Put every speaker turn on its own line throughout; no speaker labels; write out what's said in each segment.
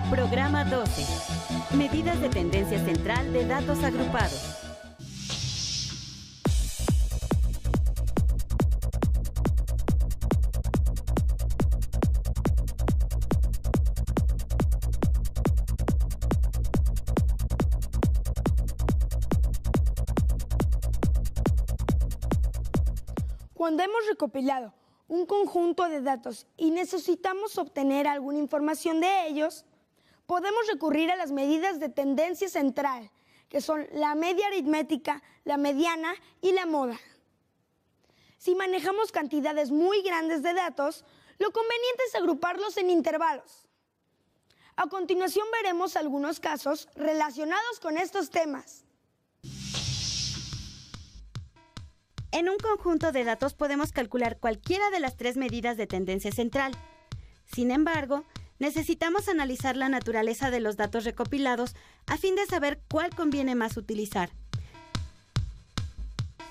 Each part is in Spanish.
Programa 12. Medidas de tendencia central de datos agrupados.
Cuando hemos recopilado un conjunto de datos y necesitamos obtener alguna información de ellos, podemos recurrir a las medidas de tendencia central, que son la media aritmética, la mediana y la moda. Si manejamos cantidades muy grandes de datos, lo conveniente es agruparlos en intervalos. A continuación veremos algunos casos relacionados con estos temas.
En un conjunto de datos podemos calcular cualquiera de las tres medidas de tendencia central. Sin embargo, necesitamos analizar la naturaleza de los datos recopilados a fin de saber cuál conviene más utilizar.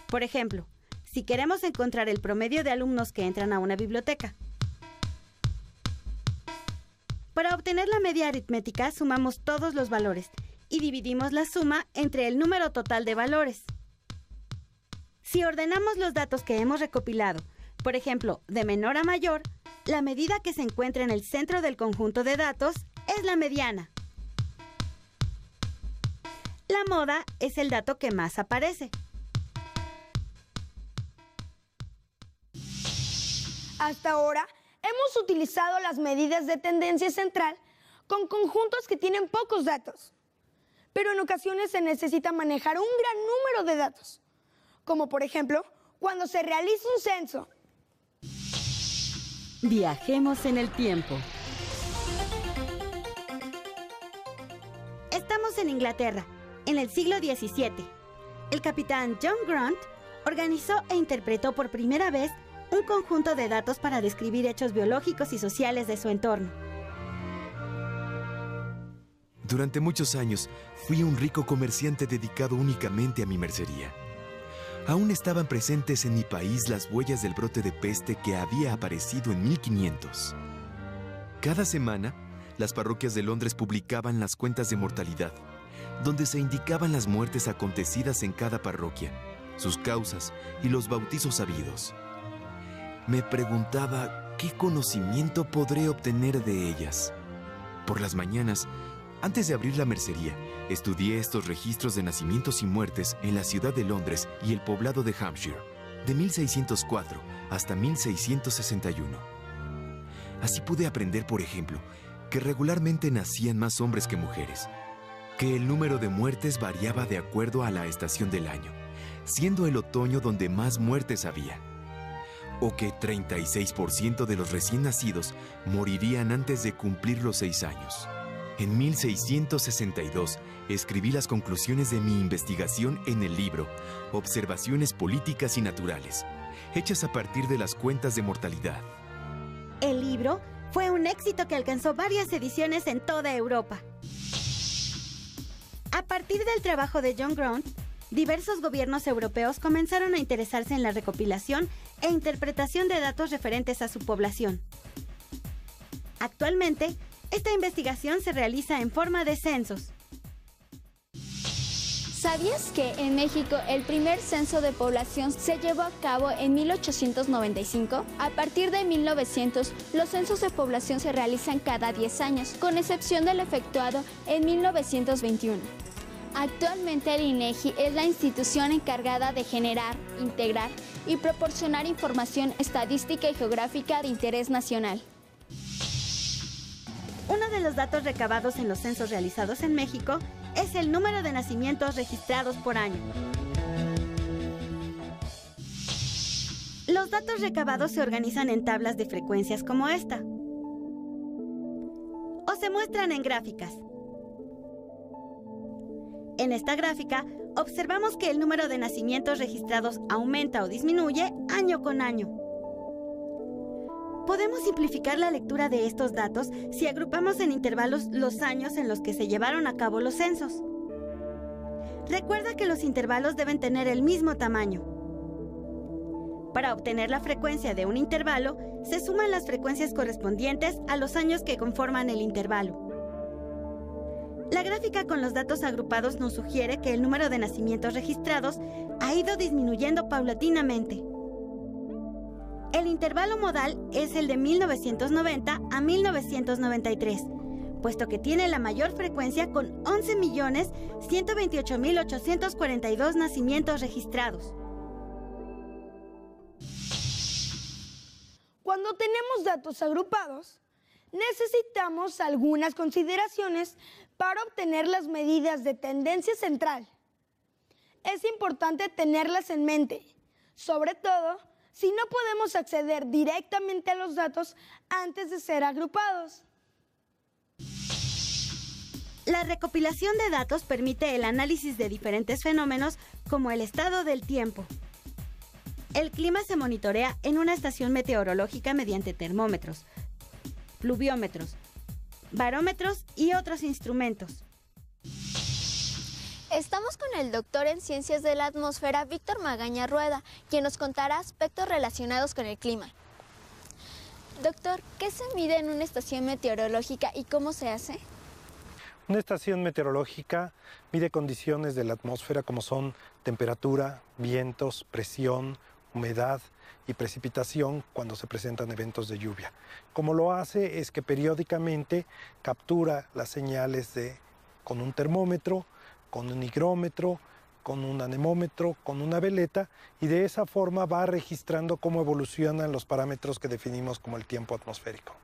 Por ejemplo, si queremos encontrar el promedio de alumnos que entran a una biblioteca. Para obtener la media aritmética, sumamos todos los valores y dividimos la suma entre el número total de valores. Si ordenamos los datos que hemos recopilado, por ejemplo, de menor a mayor, la medida que se encuentra en el centro del conjunto de datos es la mediana. La moda es el dato que más aparece.
Hasta ahora, hemos utilizado las medidas de tendencia central con conjuntos que tienen pocos datos. Pero en ocasiones se necesita manejar un gran número de datos, como por ejemplo, cuando se realiza un censo.
Viajemos en el tiempo. Estamos en Inglaterra, en el siglo XVII. El capitán John Grant organizó e interpretó por primera vez un conjunto de datos para describir hechos biológicos y sociales de su entorno.
Durante muchos años, fui un rico comerciante dedicado únicamente a mi mercería. Aún estaban presentes en mi país las huellas del brote de peste que había aparecido en 1500. Cada semana, las parroquias de Londres publicaban las cuentas de mortalidad, donde se indicaban las muertes acontecidas en cada parroquia, sus causas y los bautizos habidos. Me preguntaba qué conocimiento podré obtener de ellas. Por las mañanas, antes de abrir la mercería, estudié estos registros de nacimientos y muertes en la ciudad de Londres y el poblado de Hampshire, de 1604 hasta 1661. Así pude aprender, por ejemplo, que regularmente nacían más hombres que mujeres, que el número de muertes variaba de acuerdo a la estación del año, siendo el otoño donde más muertes había, o que 36% de los recién nacidos morirían antes de cumplir los 6 años. En 1662, escribí las conclusiones de mi investigación en el libro Observaciones Políticas y Naturales, hechas a partir de las cuentas de mortalidad.
El libro fue un éxito que alcanzó varias ediciones en toda Europa. A partir del trabajo de John Grant, diversos gobiernos europeos comenzaron a interesarse en la recopilación e interpretación de datos referentes a su población. Actualmente, esta investigación se realiza en forma de censos.
¿Sabías que en México el primer censo de población se llevó a cabo en 1895? A partir de 1900, los censos de población se realizan cada 10 años, con excepción del efectuado en 1921. Actualmente el INEGI es la institución encargada de generar, integrar y proporcionar información estadística y geográfica de interés nacional.
Uno de los datos recabados en los censos realizados en México es el número de nacimientos registrados por año. Los datos recabados se organizan en tablas de frecuencias como esta, o se muestran en gráficas. En esta gráfica, observamos que el número de nacimientos registrados aumenta o disminuye año con año. Podemos simplificar la lectura de estos datos si agrupamos en intervalos los años en los que se llevaron a cabo los censos. Recuerda que los intervalos deben tener el mismo tamaño. Para obtener la frecuencia de un intervalo, se suman las frecuencias correspondientes a los años que conforman el intervalo. La gráfica con los datos agrupados nos sugiere que el número de nacimientos registrados ha ido disminuyendo paulatinamente. El intervalo modal es el de 1990 a 1993, puesto que tiene la mayor frecuencia con 11.128.842 nacimientos registrados.
Cuando tenemos datos agrupados, necesitamos algunas consideraciones para obtener las medidas de tendencia central. Es importante tenerlas en mente, sobre todo si no podemos acceder directamente a los datos antes de ser agrupados.
La recopilación de datos permite el análisis de diferentes fenómenos como el estado del tiempo. El clima se monitorea en una estación meteorológica mediante termómetros, pluviómetros, barómetros y otros instrumentos.
Estamos con el doctor en Ciencias de la Atmósfera, Víctor Magaña Rueda, quien nos contará aspectos relacionados con el clima. Doctor, ¿qué se mide en una estación meteorológica y cómo se hace?
Una estación meteorológica mide condiciones de la atmósfera como son temperatura, vientos, presión, humedad y precipitación cuando se presentan eventos de lluvia. Como lo hace es que periódicamente captura las señales con un termómetro, con un higrómetro, con un anemómetro, con una veleta, y de esa forma va registrando cómo evolucionan los parámetros que definimos como el tiempo atmosférico.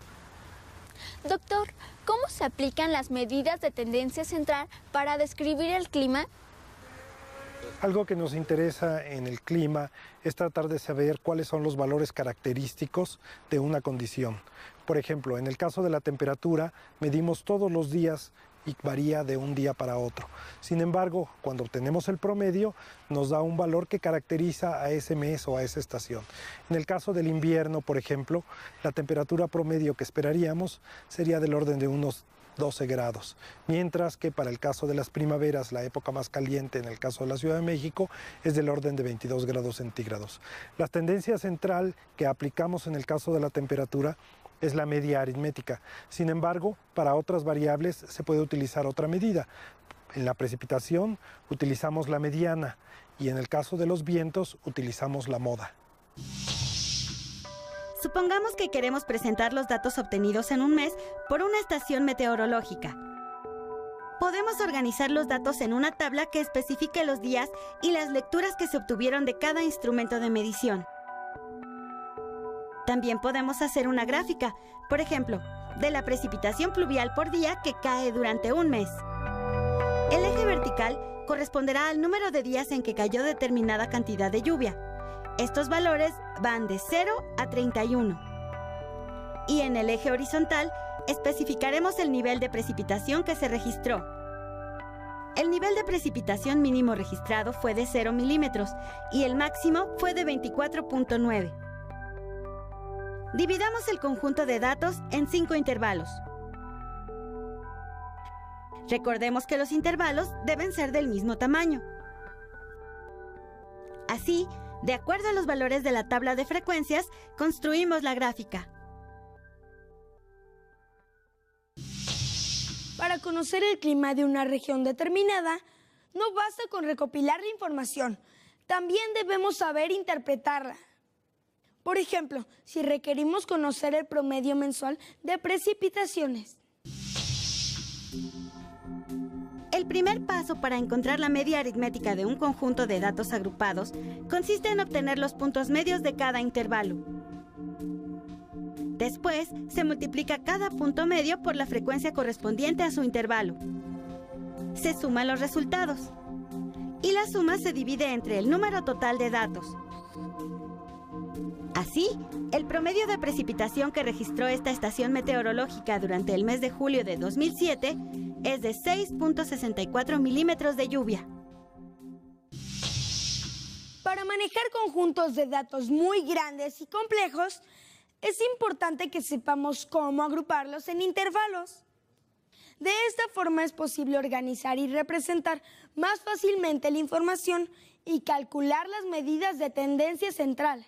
Doctor, ¿cómo se aplican las medidas de tendencia central para describir el clima?
Algo que nos interesa en el clima es tratar de saber cuáles son los valores característicos de una condición. Por ejemplo, en el caso de la temperatura, medimos todos los días y varía de un día para otro. Sin embargo, cuando obtenemos el promedio, nos da un valor que caracteriza a ese mes o a esa estación. En el caso del invierno, por ejemplo, la temperatura promedio que esperaríamos sería del orden de unos 12 grados, mientras que para el caso de las primaveras, la época más caliente en el caso de la Ciudad de México, es del orden de 22 grados centígrados. La tendencia central que aplicamos en el caso de la temperatura es la media aritmética. Sin embargo, para otras variables se puede utilizar otra medida. En la precipitación utilizamos la mediana y en el caso de los vientos utilizamos la moda.
Supongamos que queremos presentar los datos obtenidos en un mes por una estación meteorológica. Podemos organizar los datos en una tabla que especifique los días y las lecturas que se obtuvieron de cada instrumento de medición. También podemos hacer una gráfica, por ejemplo, de la precipitación pluvial por día que cae durante un mes. El eje vertical corresponderá al número de días en que cayó determinada cantidad de lluvia. Estos valores van de 0 a 31. Y en el eje horizontal especificaremos el nivel de precipitación que se registró. El nivel de precipitación mínimo registrado fue de 0 milímetros y el máximo fue de 24.9. Dividamos el conjunto de datos en 5 intervalos. Recordemos que los intervalos deben ser del mismo tamaño. Así, de acuerdo a los valores de la tabla de frecuencias, construimos la gráfica.
Para conocer el clima de una región determinada, no basta con recopilar la información, también debemos saber interpretarla. Por ejemplo, si requerimos conocer el promedio mensual de precipitaciones.
El primer paso para encontrar la media aritmética de un conjunto de datos agrupados consiste en obtener los puntos medios de cada intervalo. Después, se multiplica cada punto medio por la frecuencia correspondiente a su intervalo. Se suman los resultados y la suma se divide entre el número total de datos. Así, el promedio de precipitación que registró esta estación meteorológica durante el mes de julio de 2007 es de 6.64 milímetros de lluvia.
Para manejar conjuntos de datos muy grandes y complejos, es importante que sepamos cómo agruparlos en intervalos. De esta forma es posible organizar y representar más fácilmente la información y calcular las medidas de tendencia central.